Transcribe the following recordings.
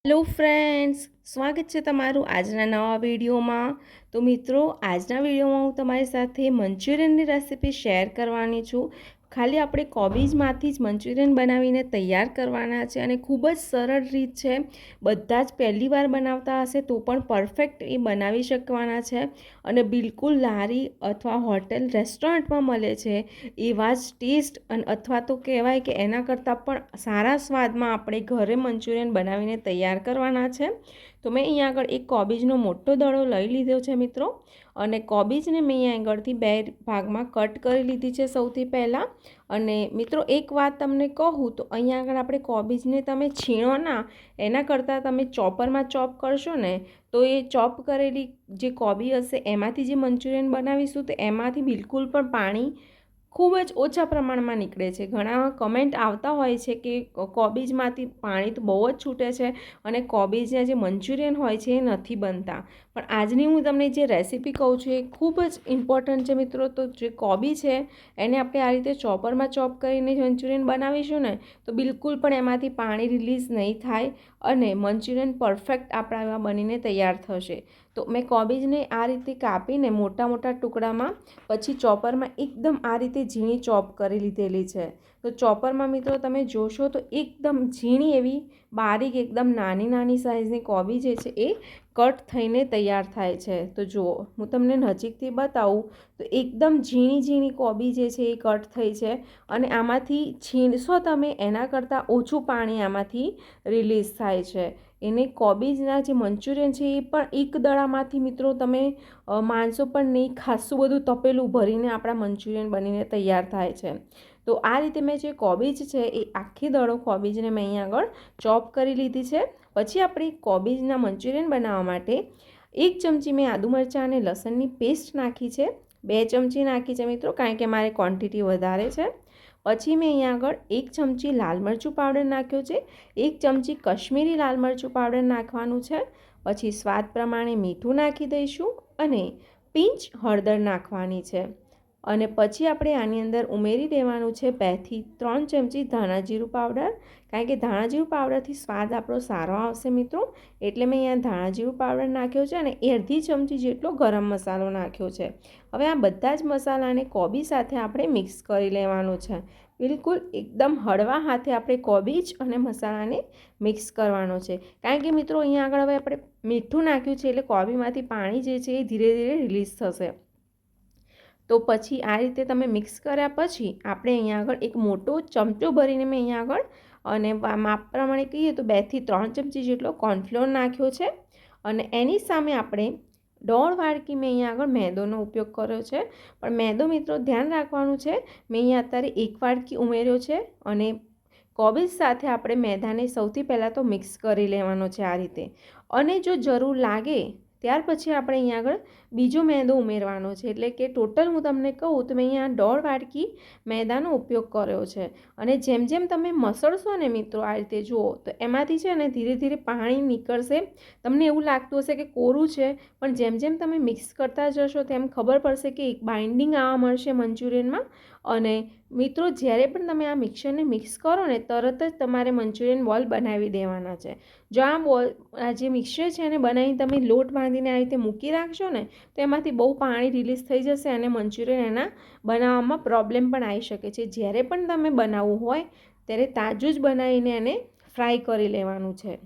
Hello friends, સ્વાગત છે તમારું આજના નવા વિડીયોમાં. તો મિત્રો, આજના વિડીયોમાં હું તમારી સાથે મંચુરિયનની રેસિપી શેર કરવાની છું. ખાલી આપણે કોબીજમાંથી જ મંચુરિયન બનાવીને તૈયાર કરવાના છે અને ખૂબ જ સરળ રીત છે. બધા જ પહેલી વાર બનાવતા હશે તો પણ પરફેક્ટ એ બનાવી શકવાના છે અને બિલકુલ લારી અથવા હોટેલ રેસ્ટોરન્ટમાં મળે છે એવા જ ટેસ્ટ અને અથવા તો કહેવાય કે એના કરતાં પણ સારા સ્વાદમાં આપણે ઘરે મંચુરિયન બનાવીને તૈયાર કરવાના છે. તો મેં અહીંયા આગળ એક કોબીજનો મોટો દડો લઈ લીધો છે મિત્રો, અને કોબીજને મેં અહીંયા આગળથી બે ભાગમાં કટ કરી લીધી છે સૌથી પહેલાં. અને મિત્રો, એક વાત તમને કહું તો અહીંયા આગળ આપણે કોબીજને તમે છીણો ના, એના કરતાં તમે ચોપરમાં ચોપ કરશો ને તો એ ચોપ કરેલી જે કોબી હશે એમાંથી જે મંચુરિયન બનાવીશું તો એમાંથી બિલકુલ પણ પાણી ખૂબ જ ઓછા પ્રમાણમાં નીકળે છે. ઘણા કમેન્ટ આવતા હોય છે કે કોબીજમાંથી પાણી તો બહુ જ છૂટે છે અને કોબીજના જે મંચુરિયન હોય છે એ નથી બનતા. પણ આજની હું તમને જે રેસીપી કહું છું એ ખૂબ જ ઇમ્પોર્ટન્ટ છે મિત્રો. તો જે કોબી છે એને આપણે આ રીતે ચોપરમાં ચોપ કરીને મંચુરિયન બનાવીશું ને તો બિલકુલ પણ એમાંથી પાણી રિલીઝ નહીં થાય અને મંચુરિયન પરફેક્ટ આપણા એવા બનીને તૈયાર થશે. તો મેં કોબીજને આ રીતે કાપીને મોટા મોટા ટુકડામાં પછી ચોપરમાં એકદમ આ રીતે ઝીણી ચોપ કરી લીધેલી છે. તો ચોપરમાં મિત્રો તમે જોશો તો એકદમ ઝીણી એવી બારીક એકદમ નાની નાની સાઇઝની કોબી જે છે એ કટ થઈને તૈયાર થાય છે. તો જુઓ, હું તમને નજીકથી બતાવું તો એકદમ ઝીણી ઝીણી કોબી જે છે એ કટ થઈ છે અને આમાંથી છીણશો તમે એના કરતાં ઓછું પાણી આમાંથી રિલીઝ થાય છે. એને કોબીજના જે મંચુરિયન છે એ પણ એક દડામાંથી મિત્રો તમે માનશો પણ નહીં, ખાસું બધું તપેલું ભરીને આપણા મંચુરિયન બનીને તૈયાર થાય છે. તો આ રીતે મેં જે કોબીજ છે એ આખી દડો કોબીજને મેં અહીંયા આગળ ચોપ કરી લીધી છે. પછી આપણે કોબીજના મંચુરિયન બનાવવા માટે 1 ચમચી મેં આદુ મરચાં અને લસણની પેસ્ટ નાખી છે. 2 ચમચી નાખી છે મિત્રો, કારણ કે મારે ક્વોન્ટિટી વધારે છે. પછી મેં અહીંયા આગળ 1 ચમચી લાલ મરચું પાવડર નાખ્યો છે. 1 ચમચી કશ્મીરી લાલ મરચું પાવડર નાખવાનું છે. પછી સ્વાદ પ્રમાણે મીઠું નાખી દઈશું અને પિંચ હળદર નાખવાની છે. અને પછી આપણે આની અંદર ઉમેરી દેવાનું છે 2 થી 3 ચમચી ધાણા જીરું પાવડર, કારણ કે ધાણા જીરું પાવડરથી સ્વાદ આપણો સારો આવશે મિત્રો. એટલે મેં અહીંયા ધાણા જીરું પાવડર નાખ્યો છે અને અડધી ચમચી જેટલો ગરમ મસાલો નાખ્યો છે. હવે આ બધા જ મસાલાને કોબી સાથે આપણે મિક્સ કરી લેવાનું છે. બિલકુલ એકદમ હળવા હાથે આપણે કોબીજ અને મસાલાને મિક્સ કરવાનો છે, કારણ કે મિત્રો અહીંયા આગળ હવે આપણે મીઠું નાખ્યું છે એટલે કોબીમાંથી પાણી જે છે એ ધીરે ધીરે રિલીઝ થશે. તો પછી આ રીતે તમે મિક્સ કર્યા પછી આપણે અહીંયા આગળ એક મોટો ચમચો ભરીને મેં અહીંયા આગળ અને માપ પ્રમાણે કહીએ તો 2 થી 3 ચમચી જેટલો કોર્નફ્લોર નાખ્યો છે. અને એની સામે આપણે 1.5 વાડકી મેં અહીંયા આગળ મેદોનો ઉપયોગ કર્યો છે. પણ મેદો મિત્રો ધ્યાન રાખવાનું છે, મેં અહીંયા અત્યારે 1 વાડકી ઉમેર્યો છે. અને કોબીજ સાથે આપણે મેદાને સૌથી પહેલાં તો મિક્સ કરી લેવાનો છે આ રીતે. અને જો જરૂર લાગે ત્યાર પછી આપણે અહીંયા આગળ બીજો મેદો ઉમેરવાનો છે. એટલે કે ટોટલ હું તમને કહું તો મેં અહીંયા 1.5 વાડકી મેદાનો ઉપયોગ કર્યો છે. અને જેમ જેમ તમે મસળશો ને મિત્રો આ રીતે જુઓ તો એમાંથી છે ને ધીરે ધીરે પાણી નીકળશે. તમને એવું લાગતું હશે કે કોરું છે, પણ જેમ જેમ તમે મિક્સ કરતા જશો તેમ ખબર પડશે કે એક બાઇન્ડિંગ આવવા મળશે મંચુરિયનમાં. અને મિત્રો, જ્યારે પણ તમે આ મિક્સરને મિક્સ કરો ને તરત જ તમારે મંચુરિયન બોલ બનાવી દેવાના છે. જો આ જે મિક્સર છે એને બનાવીને તમે લોટ બાંધીને આ રીતે મૂકી રાખશો ને તો એમાંથી બહુ પાણી રિલીઝ થઈ જશે અને મંચુરિયન એના બનાવવામાં પ્રોબ્લેમ પણ આવી શકે છે. જ્યારે પણ તમે બનાવવું હોય ત્યારે તાજું જ બનાવીને એને ફ્રાય કરી લેવાનું છે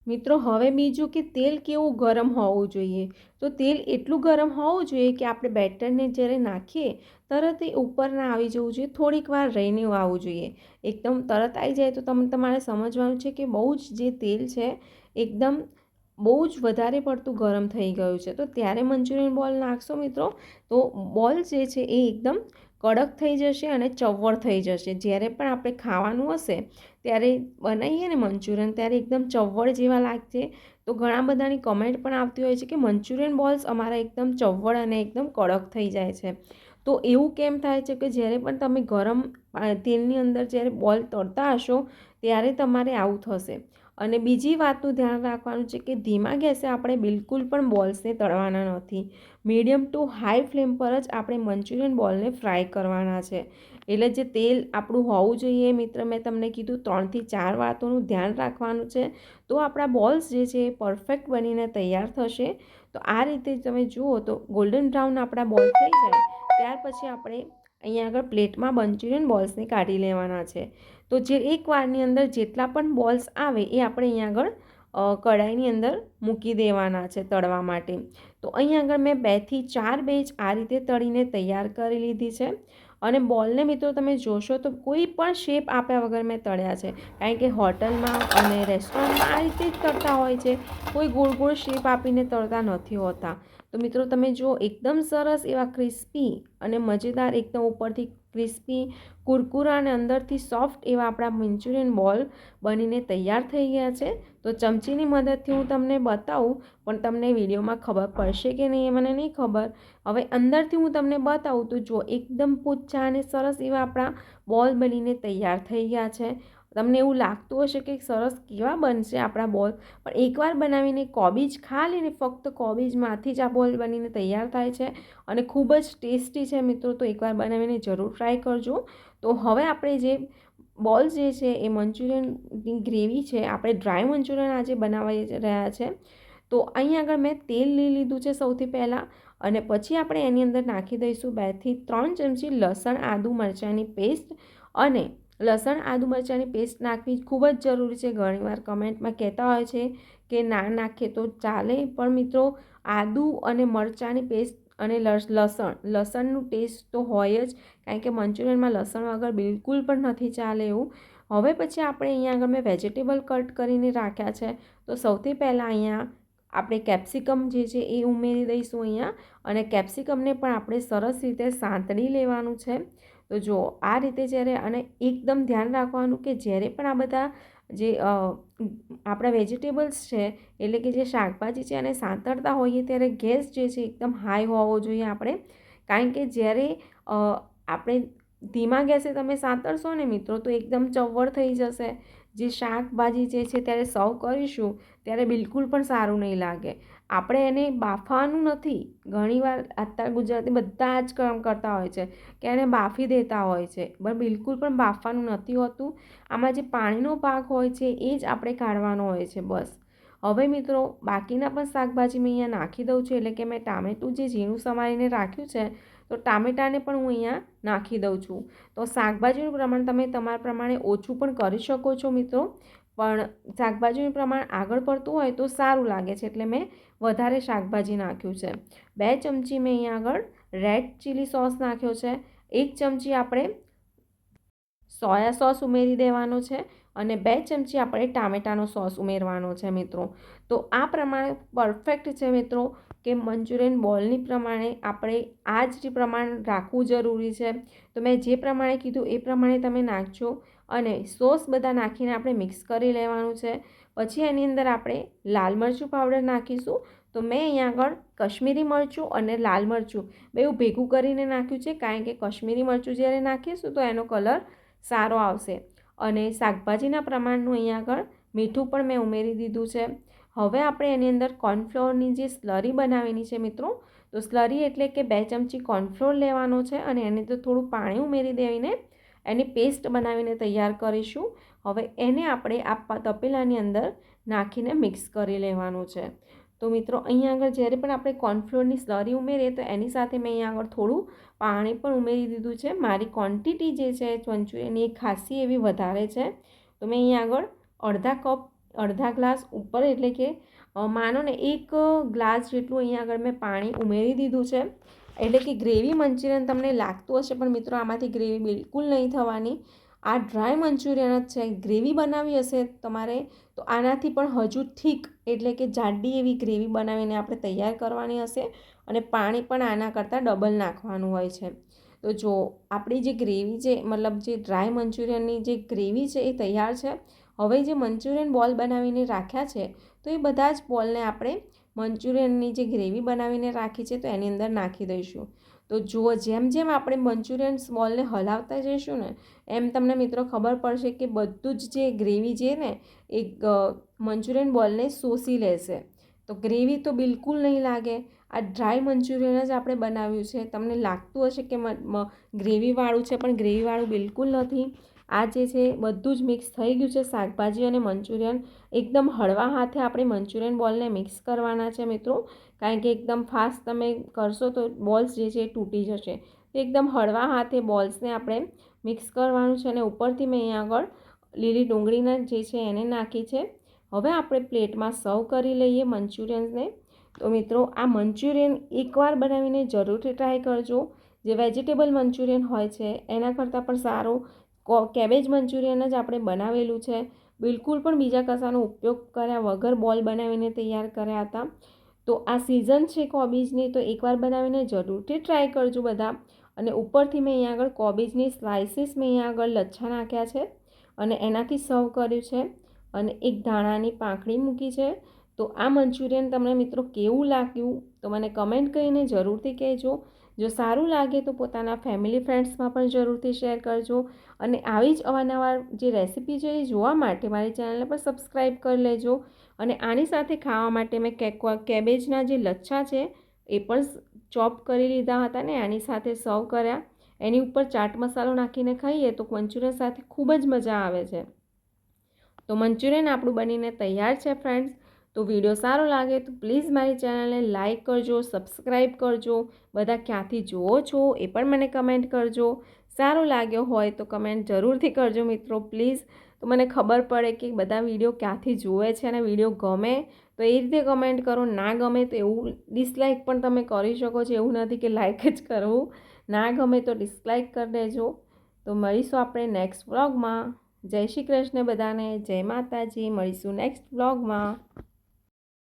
મિત્રો. હવે બીજું કે તેલ કેવું ગરમ હોવું જોઈએ, તો તેલ એટલું ગરમ હોવું જોઈએ કે આપણે બેટરને જ્યારે નાખીએ તરત એ ઉપર ના આવી જવું જોઈએ, થોડીક વાર રહીને આવવું જોઈએ. એકદમ તરત આવી જાય તો તમારે સમજવાનું છે કે બહુ જ જે તેલ છે એકદમ બહુ જ વધારે પડતું ગરમ થઈ ગયું છે. તો ત્યારે મંચુરિયન બોલ નાખશો મિત્રો તો બોલ જે છે એ એકદમ કડક થઈ જશે અને ચવ્વળ થઈ જશે. જ્યારે પણ આપણે ખાવાનું હશે ત્યારે બનાવીએ ને મંચુરિયન ત્યારે એકદમ ચવ્વળ જેવા લાગશે. તો ઘણા બધાની કમેન્ટ પણ આવતી હોય છે કે મંચુરિયન બોલ્સ અમારા એકદમ ચવ્વળ અને એકદમ કડક થઈ જાય છે. તો એવું કેમ થાય છે કે જ્યારે પણ તમે ગરમ તેલની અંદર જ્યારે બોલ તળતા હશો ત્યારે તમારે આવું થશે. અને બીજી વાતનું ધ્યાન રાખવાનું છે કે ધીમા ગેસે આપણે બિલકુલ પણ બોલ્સને તળવાના નથી. મીડિયમ ટુ હાઈ ફ્લેમ પર જ આપણે મંચુરિયન બોલને ફ્રાય કરવાના છે. એટલે જે તેલ આપણું હોવું જોઈએ મિત્ર, મેં તમને કીધું 3થી 4 વાતોનું ધ્યાન રાખવાનું છે. તો આપણા બોલ્સ જે છે એ પરફેક્ટ બનીને તૈયાર થશે. તો આ રીતે તમે જુઓ તો ગોલ્ડન બ્રાઉન આપણા બોલ થઈ જાય ત્યાર પછી આપણે અહીંયા આગળ પ્લેટમાં મંચુરિયન બોલ્સને કાઢી લેવાના છે. તો જે એક વારની અંદર જેટલા પણ બોલ્સ આવે એ આપણે અહીંયા આગળ કઢાઈની અંદર મૂકી દેવાના છે તળવા માટે. તો અહીંયા આગળ મેં 2થી 4 બેચ આ રીતે તળીને તૈયાર કરી લીધી છે. અને બોલને મિત્રો તમે જોશો તો કોઈ પણ શેપ આપ્યા વગર મેં તળ્યા છે. કારણ કે હોટલમાં અને રેસ્ટોરન્ટમાં આ રીતે જ તળતા હોય છે, કોઈ ગોળ ગોળ શેપ આપીને તળતા નથી હોતા. તો મિત્રો તમે જુઓ એકદમ સરસ એવા ક્રિસ્પી અને મજેદાર, એકદમ ઉપરથી ક્રિસ્પી, કુરકુરા અને અંદરથી સોફ્ટ એવા આપણા મંચુરિયન બોલ બનીને તૈયાર થઈ ગયા છે. તો ચમચીની મદદથી હું તમને બતાવું, પણ તમને વિડીયોમાં ખબર પડશે કે નહીં એ મને નહીં ખબર. હવે અંદરથી હું તમને બતાવું તો જો એકદમ પોચા અને સરસ એવા આપણા બોલ બનીને તૈયાર થઈ ગયા છે. તમને એવું લાગતું હશે કે સરસ કેવા બનશે આપણા બોલ, પણ એકવાર બનાવીને કોબીજ ખાલી ને ફક્ત કોબીજમાંથી જ આ બોલ બનીને તૈયાર થાય છે અને ખૂબ જ ટેસ્ટી છે મિત્રો. તો એકવાર બનાવીને જરૂર ટ્રાય કરજો. તો હવે આપણે જે બોલ જે છે એ મંચુરિયનની ગ્રેવી છે, આપણે ડ્રાય મંચુરિયન આજે બનાવી રહ્યા છે. તો અહીં આગળ મેં તેલ લઈ લીધું છે સૌથી પહેલાં, અને પછી આપણે એની અંદર નાખી દઈશું 2થી 3 ચમચી લસણ આદુ મરચાંની પેસ્ટ. અને લસણ આદુ મરચાંની પેસ્ટ નાખવી ખૂબ જ જરૂરી છે. ઘણીવાર કમેન્ટમાં કહેતા હોય છે કે ના નાખે તો ચાલે, પણ મિત્રો આદુ અને મરચાંની પેસ્ટ અને લસણનું ટેસ્ટ તો હોય જ, કારણ કે મંચુરિયનમાં લસણ વગર બિલકુલ પણ નથી ચાલે એવું. હવે પછી આપણે અહીંયા આગળ મેં વેજીટેબલ કટ કરીને રાખ્યા છે. તો સૌથી પહેલાં અહીંયા આપણે કેપ્સિકમ જે છે એ ઉમેરી દઈશું અહીંયા, અને કેપ્સિકમને પણ આપણે સરસ રીતે સાંતળી લેવાનું છે. તો જો આ રીતે જ્યારે, અને એકદમ ધ્યાન રાખવાનું કે જ્યારે પણ આ બધા જે આપણા વેજીટેબલ્સ છે એટલે કે જે શાકભાજી છે એને સાંતળતા હોઈએ ત્યારે ગેસ જે છે એકદમ હાઈ હોવો જોઈએ આપણે. કારણ કે જ્યારે આપણે ધીમા ગેસે તમે સાંતળશો ને મિત્રો તો એકદમ ચવડ થઈ જશે. જે શાકભાજી જે છે ત્યારે સર્વ કરીશું ત્યારે બિલકુલ પણ સારું નહીં લાગે. આપણે એને બાફવાનું નથી. ઘણીવાર અત્યારે ગુજરાતી બધા જ કામ કરતા હોય છે કે એને બાફી દેતા હોય છે, પણ બિલકુલ પણ બાફવાનું નથી હોતું. આમાં જે પાણીનો ભાગ હોય છે એ જ આપણે કાઢવાનો હોય છે બસ. હવે મિત્રો બાકીના પણ શાકભાજી મેં અહીંયા નાખી દઉં છું. એટલે કે મેં ટામેટું જે ઝીણું સમારીને રાખ્યું છે તો ટામેટાને પણ હું અહીંયા નાખી દઉં છું. તો શાકભાજીનું પ્રમાણ તમે તમારા પ્રમાણે ઓછું પણ કરી શકો છો મિત્રો, પણ શાકભાજીનું પ્રમાણ આગળ પડતું હોય તો સારું લાગે છે એટલે મેં વધારે શાકભાજી નાખ્યું છે. 2 ચમચી મેં અહીંયા આગળ રેડ ચીલી સોસ નાખ્યો છે. 1 ચમચી આપણે સોયા સોસ ઉમેરી દેવાનો છે, અને 2 ચમચી આપણે ટામેટાનો સોસ ઉમેરવાનો છે મિત્રો. તો આ પ્રમાણે પરફેક્ટ છે મિત્રો, કે મંચુરિયન બોલની પ્રમાણે આપણે આ જ પ્રમાણ રાખવું જરૂરી છે. તો મેં જે પ્રમાણે કીધું એ પ્રમાણે તમે નાખજો, અને સોસ બધા નાખીને આપણે મિક્સ કરી લેવાનું છે. પછી એની અંદર આપણે લાલ મરચું પાવડર નાખીશું. તો મેં અહીંયા આગળ કશ્મીરી મરચું અને લાલ મરચું બેઉ ભેગું કરીને નાખ્યું છે, કારણ કે કશ્મીરી મરચું જ્યારે નાખીશું તો એનો કલર સારો આવશે. અને શાકભાજીના પ્રમાણનું અહીંયા આગળ મીઠું પણ મેં ઉમેરી દીધું છે. હવે આપણે એની અંદર કોર્નફ્લોરની જે સ્લરી બનાવેલી છે મિત્રો, તો સ્લરી એટલે કે 2 ચમચી કોર્નફ્લોર લેવાનો છે અને એની અંદર થોડું પાણી ઉમેરી દેવીને એની પેસ્ટ બનાવીને તૈયાર કરીશું. હવે એને આપણે આ તપેલાની અંદર નાખીને મિક્સ કરી લેવાનું છે. તો મિત્રો અહીંયા આગળ જ્યારે પણ આપણે કોર્નફ્લોરની સ્લરી ઉમેરીએ તો એની સાથે મેં અહીંયા આગળ થોડું પાણી પણ ઉમેરી દીધું છે. મારી ક્વોન્ટિટી જે છે મંચુરિયનની એ ખાસી એવી વધારે છે. તો મેં અહીંયા આગળ અડધા ગ્લાસ ઉપર, એટલે કે માનો ને 1 ગ્લાસ જેટલું અહીંયા આગળ મેં પાણી ઉમેરી દીધું છે. એટલે કે ગ્રેવી મંચુરિયન તમને લાગતું હશે, પણ મિત્રો આમાંથી ગ્રેવી બિલકુલ નહીં થવાની. આ ડ્રાય મંચુરિયન જ છે. ગ્રેવી બનાવી હશે તમારે તો આનાથી પણ હજુ થીક, એટલે કે જાડી એવી ગ્રેવી બનાવીને આપણે તૈયાર કરવાની હશે, અને પાણી પણ આના કરતાં ડબલ નાખવાનું હોય છે. તો જો આપણી જે ગ્રેવી છે, મતલબ જે ડ્રાય મંચુરિયનની જે ગ્રેવી છે એ તૈયાર છે. હવે જે મંચુરિયન બોલ બનાવીને રાખ્યા છે તો એ બધા જ બોલને આપણે મંચુરિયનની જે ગ્રેવી બનાવીને રાખી છે તો એની અંદર નાખી દઈશું. તો જુઓ, જેમ જેમ આપણે મંચુરિયન બોલને હલાવતા જઈશું ને એમ તમને મિત્રો ખબર પડશે કે બધું જ જે ગ્રેવી છે ને એ મંચુરિયન બોલને શોષી લેશે. તો ગ્રેવી તો બિલકુલ નહીં લાગે. આ ડ્રાય મંચુરિયન જ આપણે બનાવ્યું છે. તમને લાગતું હશે કે ગ્રેવીવાળું છે, પણ ગ્રેવીવાળું બિલકુલ નથી. આ જે છે બધું જ મિક્સ થઈ ગયું છે, શાકભાજી અને મંચુરિયન. એકદમ હળવા હાથે આપણે મંચુરિયન બોલને મિક્સ કરવાના છે મિત્રો, કારણ કે એકદમ ફાસ્ટ તમે કરશો તો બોલ્સ જે છે એ તૂટી જશે. એકદમ હળવા હાથે બોલ્સને આપણે મિક્સ કરવાનું છે. અને ઉપરથી મેં અહીંયા આગળ લીલી ડુંગળીના જે છે એને નાખી છે. હવે આપણે પ્લેટમાં સર્વ કરી લઈએ મંચુરિયન્સને. તો મિત્રો, આ મંચુરિયન એકવાર બનાવીને જરૂરથી ટ્રાય કરજો. જે વેજીટેબલ મંચુરિયન હોય છે એના કરતાં પણ સારું કેબેજ મંચુરિયન જ આપણે બનાવેલું છે. બિલકુલ પણ બીજા કશાનો ઉપયોગ કર્યા વગર બોલ બનાવીને તૈયાર કર્યા હતા. તો આ સિઝન છે કોબીજની, તો એકવાર બનાવીને જરૂરથી ટ્રાય કરજો બધા. અને ઉપરથી મેં અહીંયા આગળ કોબીજની સ્લાઇસીસ મેં અહીંયા આગળ લચ્છા નાખ્યા છે અને એનાથી સર્વ કર્યું છે. અને એક ધાણાની પાંખડી મૂકી છે. તો આ મંચુરિયન તમને મિત્રો કેવું લાગ્યું તો મને કમેન્ટ કરીને જરૂરથી કહેજો. જો સારું લાગે તો પોતાના ફેમિલી ફ્રેન્ડ્સમાં પણ જરૂરથી શેર કરજો. અને આવી જ અવારનવાર જે રેસીપી છે એ જોવા માટે મારી ચેનલને પણ સબસ્ક્રાઈબ કરી લેજો. અને આની સાથે ખાવા માટે મેં કેબેજના જે લચ્છા છે એ પણ ચોપ કરી લીધા હતા ને આની સાથે સર્વ કર્યા. એની ઉપર ચાટ મસાલો નાખીને ખાઈએ તો મંચુરિયન સાથે ખૂબ જ મજા આવે છે. તો મંચુરિયન આપણું બનીને તૈયાર છે ફ્રેન્ડ્સ. તો વિડીયો સારો લાગે તો પ્લીઝ મારી ચેનલને લાઇક કરજો, સબસ્ક્રાઈબ કરજો. બધા ક્યાંથી જુઓ છો એ પણ મને કમેન્ટ કરજો. સારો લાગ્યો હોય તો કમેન્ટ જરૂરથી કરજો મિત્રો પ્લીઝ. તો મને ખબર પડે કે બધા વિડીયો ક્યાંથી જુએ છે અને વિડીયો ગમે તો એ રીતે કમેન્ટ કરો. ના ગમે તો એવું ડિસલાઇક પણ તમે કરી શકો છો. એવું નથી કે લાઇક જ કરવું. ના ગમે તો ડિસલાઇક કરી દેજો. તો મળીશું આપણે નેક્સ્ટ વ્લોગમાં. જય શ્રી કૃષ્ણ બધાને. જય માતાજી. મળીશું નેક્સ્ટ વ્લોગમાં.